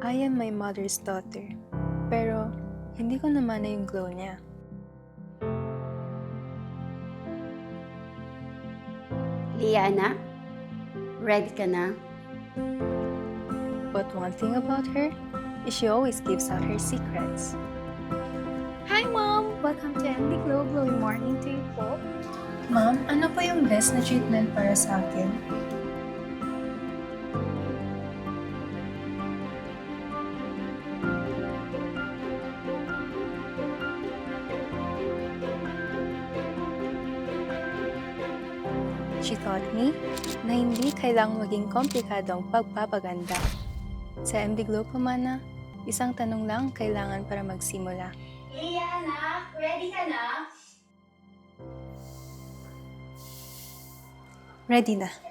I am my mother's daughter, pero hindi ko naman na yung glow niya. Leah, anak, ready ka na? But one thing about her is she always gives out her secrets. Hi, Mom! Welcome to MD Glow. Glowing morning to you po. Ma'am, ano po yung best na treatment para sa akin? She taught me na hindi kailangang maging komplikado ang pagpapaganda. Sa MD Glow po, Mana, isang tanong lang kailangan para magsimula. Leah, anak, ready ka na? Ready na.